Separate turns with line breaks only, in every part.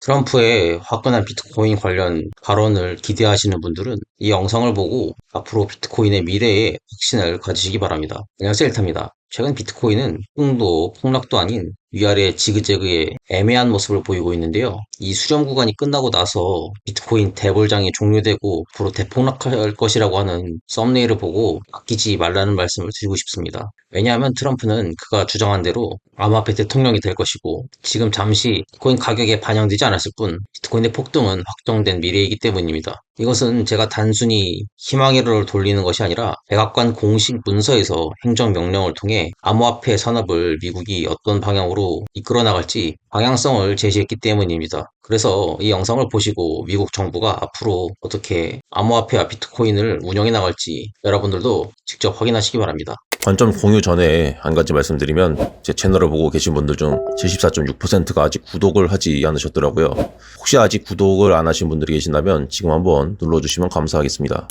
트럼프의 화끈한 비트코인 관련 발언을 기대하시는 분들은 이 영상을 보고 앞으로 비트코인의 미래에 확신을 가지시기 바랍니다. 안녕하세요, 일타입니다. 최근 비트코인은 폭도 폭락도 아닌 위아래 지그재그의 애매한 모습을 보이고 있는데요. 이 수렴 구간이 끝나고 나서 비트코인 대불장이 종료되고 앞으로 대폭락할 것이라고 하는 썸네일을 보고 아끼지 말라는 말씀을 드리고 싶습니다. 왜냐하면 트럼프는 그가 주장한 대로 암호화폐 대통령이 될 것이고 지금 잠시 비트코인 가격에 반영되지 않았을 뿐 비트코인의 폭등은 확정된 미래이기 때문입니다. 이것은 제가 단순히 희망회로를 돌리는 것이 아니라 백악관 공식 문서에서 행정명령을 통해 암호화폐 산업을 미국이 어떤 방향으로 이끌어 나갈지 방향성을 제시했기 때문입니다. 그래서 이 영상을 보시고 미국 정부가 앞으로 어떻게 암호화폐와 비트코인을 운영해 나갈지 여러분들도 직접 확인하시기 바랍니다.
관점 공유 전에 한 가지 말씀드리면 제 채널을 보고 계신 분들 중 74.6%가 아직 구독을 하지 않으셨더라고요. 혹시 아직 구독을 안 하신 분들이 계신다면 지금 한번 눌러주시면 감사하겠습니다.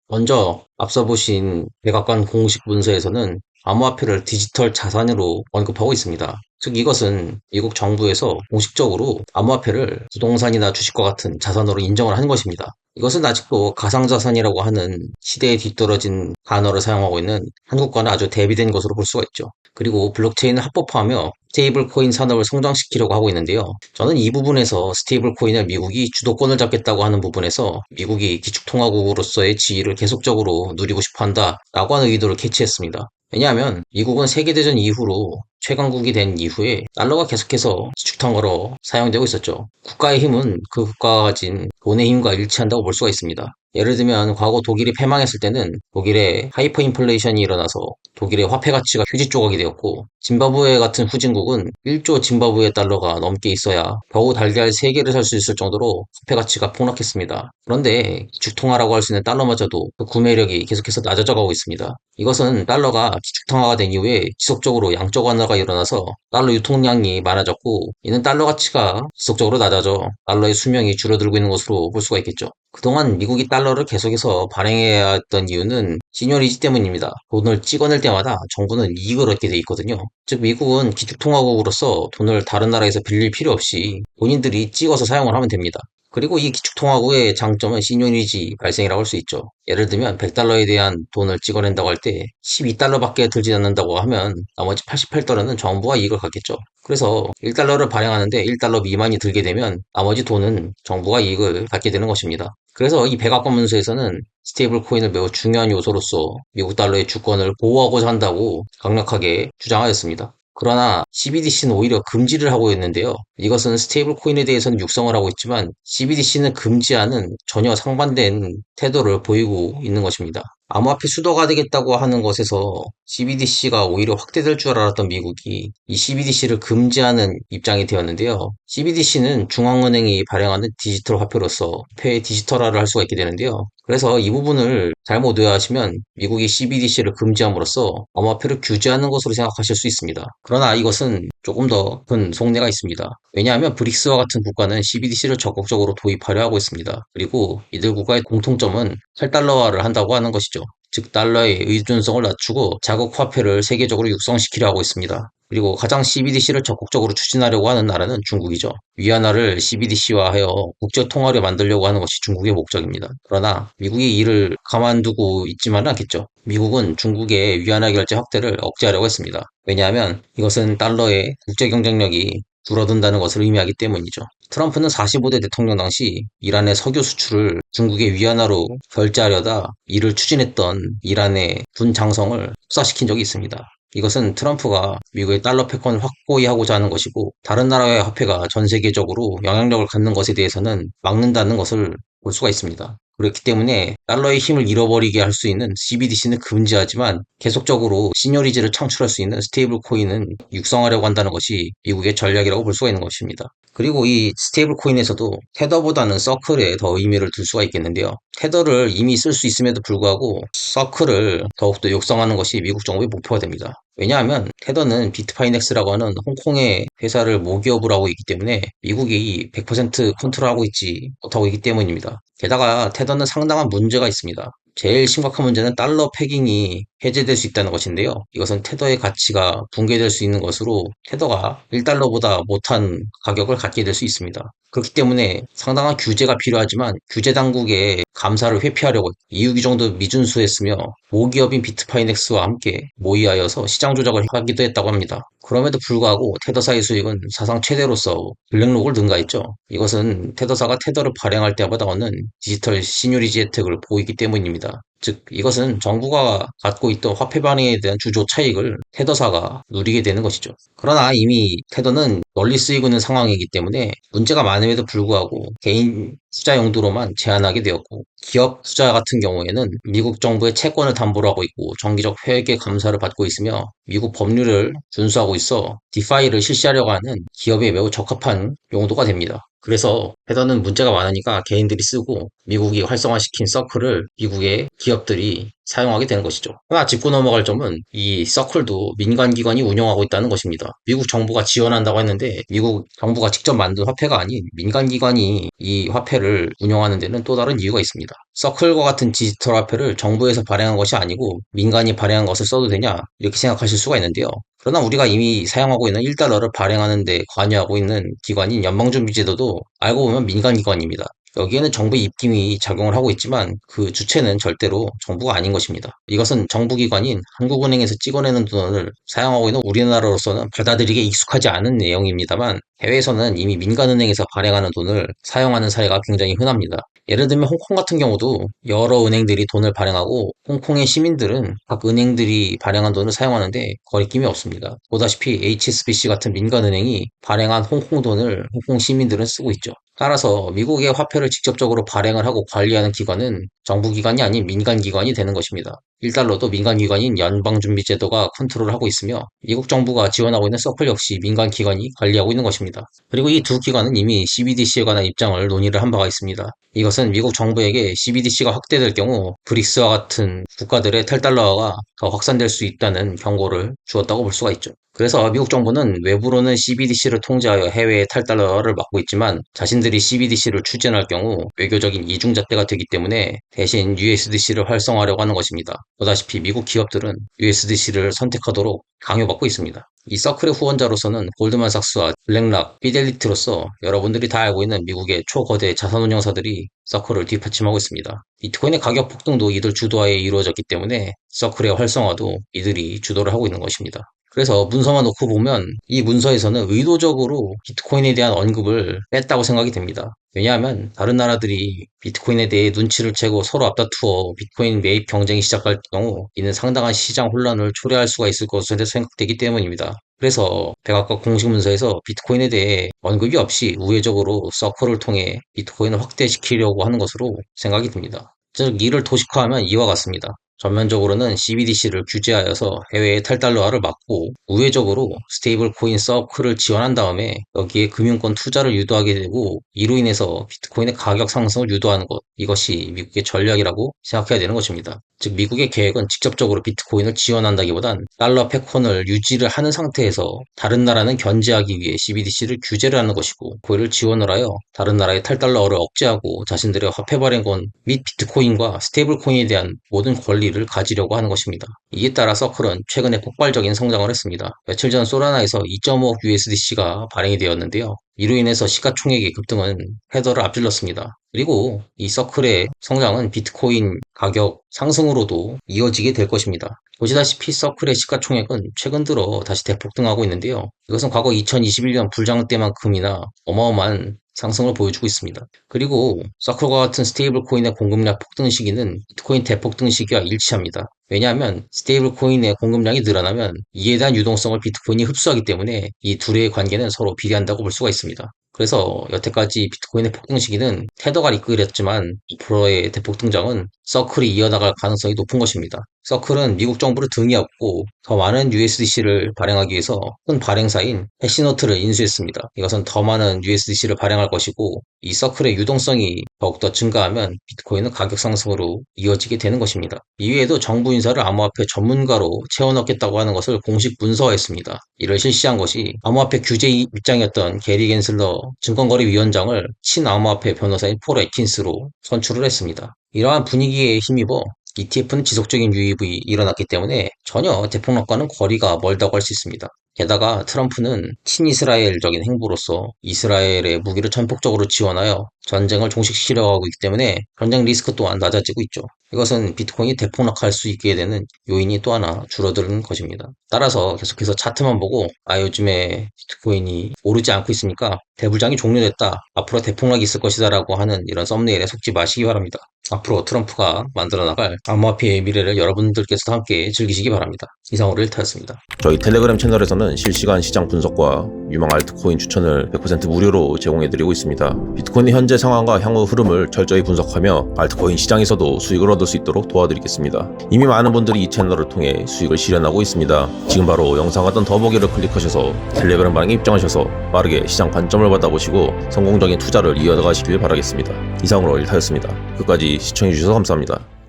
먼저 앞서 보신 백악관 공식 문서에서는 암호화폐를 디지털 자산으로 언급하고 있습니다. 즉 이것은 미국 정부에서 공식적으로 암호화폐를 부동산이나 주식과 같은 자산으로 인정을 한 것입니다. 이것은 아직도 가상자산이라고 하는 시대에 뒤떨어진 단어를 사용하고 있는 한국과는 아주 대비된 것으로 볼 수가 있죠. 그리고 블록체인을 합법화하며 스테이블 코인 산업을 성장시키려고 하고 있는데요. 저는 이 부분에서 스테이블 코인을 미국이 주도권을 잡겠다고 하는 부분에서 미국이 기축통화국으로서의 지위를 계속적으로 누리고 싶어 한다라고 하는 의도를 캐치했습니다. 왜냐하면 미국은 세계대전 이후로 최강국이 된 이후에 달러가 계속해서 기축통화로 사용되고 있었죠. 국가의 힘은 그 국가가 가진 돈의 힘과 일치한다고 볼 수가 있습니다. 예를 들면 과거 독일이 패망했을 때는 독일의 하이퍼 인플레이션이 일어나서 독일의 화폐 가치가 휴지 조각이 되었고 짐바브웨 같은 후진국은 1조 짐바브웨 달러가 넘게 있어야 겨우 달걀 3개를 살 수 있을 정도로 화폐 가치가 폭락했습니다. 그런데 기축통화라고 할 수 있는 달러마저도 그 구매력이 계속해서 낮아져 가고 있습니다. 이것은 달러가 기축통화가 된 이후에 지속적으로 양적 완화가 일어나서 달러 유통량이 많아졌고 이는 달러 가치가 지속적으로 낮아져 달러의 수명이 줄어들고 있는 것으로 볼 수가 있겠죠. 그동안 미국이 달러를 계속해서 발행해야 했던 이유는 시놉리지 때문입니다. 돈을 찍어낼 때마다 정부는 이익을 얻게 돼 있거든요. 즉 미국은 기축통화국으로서 돈을 다른 나라에서 빌릴 필요 없이 본인들이 찍어서 사용을 하면 됩니다. 그리고 이 기축통화국의 장점은 시놉리지 발생이라고 할 수 있죠. 예를 들면 100달러에 대한 돈을 찍어낸다고 할 때 12달러밖에 들지 않는다고 하면 나머지 88달러는 정부가 이익을 갖겠죠. 그래서 1달러를 발행하는데 1달러 미만이 들게 되면 나머지 돈은 정부가 이익을 갖게 되는 것입니다. 그래서 이 백악관 문서에서는 스테이블 코인을 매우 중요한 요소로서 미국 달러의 주권을 보호하고자 한다고 강력하게 주장하였습니다. 그러나 CBDC는 오히려 금지를 하고 있는데요. 이것은 스테이블 코인에 대해서는 육성을 하고 있지만 CBDC는 금지하는 전혀 상반된 태도를 보이고 있는 것입니다. 암호화폐 수도가 되겠다고 하는 것에서 CBDC가 오히려 확대될 줄 알았던 미국이 이 CBDC를 금지하는 입장이 되었는데요. CBDC는 중앙은행이 발행하는 디지털 화폐로서 화폐의 디지털화를 할 수가 있게 되는데요. 그래서 이 부분을 잘못 오해하시면 미국이 CBDC를 금지함으로써 암호화폐를 규제하는 것으로 생각하실 수 있습니다. 그러나 이것은 조금 더 큰 속내가 있습니다. 왜냐하면 브릭스와 같은 국가는 CBDC를 적극적으로 도입하려 하고 있습니다. 그리고 이들 국가의 공통점은 탈달러화를 한다고 하는 것이죠. 즉 달러의 의존성을 낮추고 자국 화폐를 세계적으로 육성시키려 하고 있습니다. 그리고 가장 CBDC를 적극적으로 추진하려고 하는 나라는 중국이죠. 위안화를 CBDC화하여 국제 통화를 만들려고 하는 것이 중국의 목적입니다. 그러나 미국이 이를 가만두고 있지만은 않겠죠. 미국은 중국의 위안화 결제 확대를 억제하려고 했습니다. 왜냐하면 이것은 달러의 국제 경쟁력이 줄어든다는 것을 의미하기 때문이죠. 트럼프는 45대 대통령 당시 이란의 석유 수출을 중국의 위안화로 결제하려다 이를 추진했던 이란의 군 장성을 흡사시킨 적이 있습니다. 이것은 트럼프가 미국의 달러 패권을 확고히 하고자 하는 것이고 다른 나라의 화폐가 전 세계적으로 영향력을 갖는 것에 대해서는 막는다는 것을 볼 수가 있습니다. 그렇기 때문에 달러의 힘을 잃어버리게 할 수 있는 CBDC는 금지하지만 계속적으로 시놉리지를 창출할 수 있는 스테이블 코인은 육성하려고 한다는 것이 미국의 전략이라고 볼 수가 있는 것입니다. 그리고 이 스테이블 코인에서도 테더보다는 서클에 더 의미를 둘 수가 있겠는데요. 테더를 이미 쓸 수 있음에도 불구하고 서클을 더욱더 육성하는 것이 미국 정부의 목표가 됩니다. 왜냐하면 테더는 비트파이넥스라고 하는 홍콩의 회사를 모기업으로 하고 있기 때문에 미국이 100% 컨트롤하고 있지 못하고 있기 때문입니다. 게다가 테더는 상당한 문제가 있습니다. 제일 심각한 문제는 달러 패깅이 해제될 수 있다는 것인데요. 이것은 테더의 가치가 붕괴될 수 있는 것으로 테더가 1달러보다 못한 가격을 갖게 될 수 있습니다. 그렇기 때문에 상당한 규제가 필요하지만 규제 당국의 감사를 회피하려고 EU 규정도 미준수했으며 모기업인 비트파이넥스와 함께 모의하여서 시장 조작을 하기도 했다고 합니다. 그럼에도 불구하고 테더사의 수익은 사상 최대로서 블랙록을 능가했죠. 이것은 테더사가 테더를 발행할 때마다 얻는 디지털 시늉리지 혜택을 보이기 때문입니다. 즉 이것은 정부가 갖고 있던 화폐 발행에 대한 주조 차익을 테더사가 누리게 되는 것이죠. 그러나 이미 테더는 널리 쓰이고 있는 상황이기 때문에 문제가 많음에도 불구하고 개인 투자 용도로만 제한하게 되었고 기업 투자 같은 경우에는 미국 정부의 채권을 담보로 하고 있고 정기적 회계 감사를 받고 있으며 미국 법률을 준수하고 있어 디파이를 실시하려고 하는 기업에 매우 적합한 용도가 됩니다. 그래서 테더는 문제가 많으니까 개인들이 쓰고 미국이 활성화시킨 서클을 미국의 기업들이 사용하게 되는 것이죠. 하나 짚고 넘어갈 점은 이 서클도 민간 기관이 운영하고 있다는 것입니다. 미국 정부가 지원한다고 했는데 미국 정부가 직접 만든 화폐가 아닌 민간 기관이 이 화폐를 운영하는 데는 또 다른 이유가 있습니다. 서클과 같은 디지털 화폐를 정부에서 발행한 것이 아니고 민간이 발행한 것을 써도 되냐 이렇게 생각하실 수가 있는데요. 그러나 우리가 이미 사용하고 있는 1달러를 발행하는 데 관여하고 있는 기관인 연방준비제도도 알고 보면 민간기관입니다. 여기에는 정부의 입김이 작용을 하고 있지만 그 주체는 절대로 정부가 아닌 것입니다. 이것은 정부기관인 한국은행에서 찍어내는 돈을 사용하고 있는 우리나라로서는 받아들이기 익숙하지 않은 내용입니다만 해외에서는 이미 민간은행에서 발행하는 돈을 사용하는 사례가 굉장히 흔합니다. 예를 들면 홍콩 같은 경우도 여러 은행들이 돈을 발행하고 홍콩의 시민들은 각 은행들이 발행한 돈을 사용하는데 거리낌이 없습니다. 보다시피 HSBC 같은 민간은행이 발행한 홍콩 돈을 홍콩 시민들은 쓰고 있죠. 따라서 미국의 화폐를 직접적으로 발행을 하고 관리하는 기관은 정부기관이 아닌 민간기관이 되는 것입니다. 1달러도 민간기관인 연방준비제도가 컨트롤을 하고 있으며 미국 정부가 지원하고 있는 서클 역시 민간기관이 관리하고 있는 것입니다. 그리고 이 두 기관은 이미 CBDC에 관한 입장을 논의를 한 바가 있습니다. 이것은 미국 정부에게 CBDC가 확대될 경우 브릭스와 같은 국가들의 탈달러화가 더 확산될 수 있다는 경고를 주었다고 볼 수가 있죠. 그래서 미국 정부는 외부로는 CBDC를 통제하여 해외의 탈달러화를 막고 있지만 자신들이 CBDC를 추진할 경우 외교적인 이중잣대가 되기 때문에 대신 USDC를 활성화하려고 하는 것입니다. 보다시피 미국 기업들은 USDC를 선택하도록 강요받고 있습니다. 이 서클의 후원자로서는 골드만삭스와 블랙락, 피델리티로서 여러분들이 다 알고 있는 미국의 초거대 자산운용사들이 서클을 뒷받침하고 있습니다. 비트코인의 가격 폭등도 이들 주도하에 이루어졌기 때문에 서클의 활성화도 이들이 주도를 하고 있는 것입니다. 그래서 문서만 놓고 보면 이 문서에서는 의도적으로 비트코인에 대한 언급을 뺐다고 생각이 됩니다. 왜냐하면 다른 나라들이 비트코인에 대해 눈치를 채고 서로 앞다투어 비트코인 매입 경쟁이 시작할 경우 이는 상당한 시장 혼란을 초래할 수가 있을 것으로 생각되기 때문입니다. 그래서 백악관 공식 문서에서 비트코인에 대해 언급이 없이 우회적으로 서클을 통해 비트코인을 확대시키려고 하는 것으로 생각이 듭니다. 즉 이를 도식화하면 이와 같습니다. 전면적으로는 CBDC를 규제하여서 해외의 탈달러화를 막고 우회적으로 스테이블 코인 서클을 지원한 다음에 여기에 금융권 투자를 유도하게 되고 이로 인해서 비트코인의 가격 상승을 유도하는 것 이것이 미국의 전략이라고 생각해야 되는 것입니다. 즉 미국의 계획은 직접적으로 비트코인을 지원한다기보단 달러 패권을 유지를 하는 상태에서 다른 나라는 견제하기 위해 CBDC를 규제를 하는 것이고 그를 지원을 하여 다른 나라의 탈달러를 억제하고 자신들의 화폐 발행권 및 비트코인과 스테이블 코인에 대한 모든 권리를 가지려고 하는 것입니다. 이에 따라 서클은 최근에 폭발적인 성장을 했습니다. 며칠 전 소라나에서 2.5억 USDC가 발행이 되었는데요. 이로 인해서 시가총액의 급등은 헤더를 앞질렀습니다. 그리고 이 서클의 성장은 비트코인 가격 상승으로도 이어지게 될 것입니다. 보시다시피 서클의 시가총액은 최근 들어 다시 대폭등하고 있는데요. 이것은 과거 2021년 불장 때만큼이나 어마어마한 상승을 보여주고 있습니다. 그리고 서클과 같은 스테이블 코인의 공급량 폭등 시기는 비트코인 대폭등 시기와 일치합니다. 왜냐하면 스테이블 코인의 공급량이 늘어나면 이에 대한 유동성을 비트코인이 흡수하기 때문에 이 둘의 관계는 서로 비례한다고 볼 수가 있습니다. 그래서 여태까지 비트코인의 폭등 시기는 테더가 이끌었지만 2%의 대폭 등장은 서클이 이어나갈 가능성이 높은 것입니다. 서클은 미국 정부를 등에 업고 더 많은 USDC를 발행하기 위해서 큰 발행사인 해시노트를 인수했습니다. 이것은 더 많은 USDC를 발행할 것이고 이 서클의 유동성이 더욱더 증가하면 비트코인은 가격 상승으로 이어지게 되는 것입니다. 이외에도 정부 인사를 암호화폐 전문가로 채워넣겠다고 하는 것을 공식 문서화했습니다. 이를 실시한 것이 암호화폐 규제 입장이었던 게리 겐슬러 증권거래위원장을 친암호화폐 변호사인 폴 애킨스로 선출을 했습니다. 이러한 분위기에 힘입어 ETF는 지속적인 유입이 일어났기 때문에 전혀 대폭락과는 거리가 멀다고 할 수 있습니다. 게다가 트럼프는 친이스라엘적인 행보로서 이스라엘의 무기를 전폭적으로 지원하여 전쟁을 종식시키려고 하고 있기 때문에 전쟁 리스크 또한 낮아지고 있죠. 이것은 비트코인이 대폭락할 수 있게 되는 요인이 또 하나 줄어드는 것입니다. 따라서 계속해서 차트만 보고 요즘에 비트코인이 오르지 않고 있으니까 대불장이 종료됐다, 앞으로 대폭락이 있을 것이다 라고 하는 이런 썸네일에 속지 마시기 바랍니다. 앞으로 트럼프가 만들어 나갈 암호화폐의 미래를 여러분들께서도 함께 즐기시기 바랍니다. 이상으로 1타였습니다.
저희 텔레그램 채널에서는 실시간 시장 분석과 유망 알트코인 추천을 100% 무료로 제공해드리고 있습니다. 비트코인의 현재 상황과 향후 흐름을 철저히 분석하며 알트코인 시장에서도 수익을 얻을 수 있도록 도와드리겠습니다. 이미 많은 분들이 이 채널을 통해 수익을 실현하고 있습니다. 지금 바로 영상 하단 더보기를 클릭하셔서 텔레그램 방에 입장하셔서 빠르게 시장 관점을 받아보시고 성공적인 투자를 이어가시길 바라겠습니다. 이상으로 1타였습니다. 끝까지 시청해주셔서 감사합니다.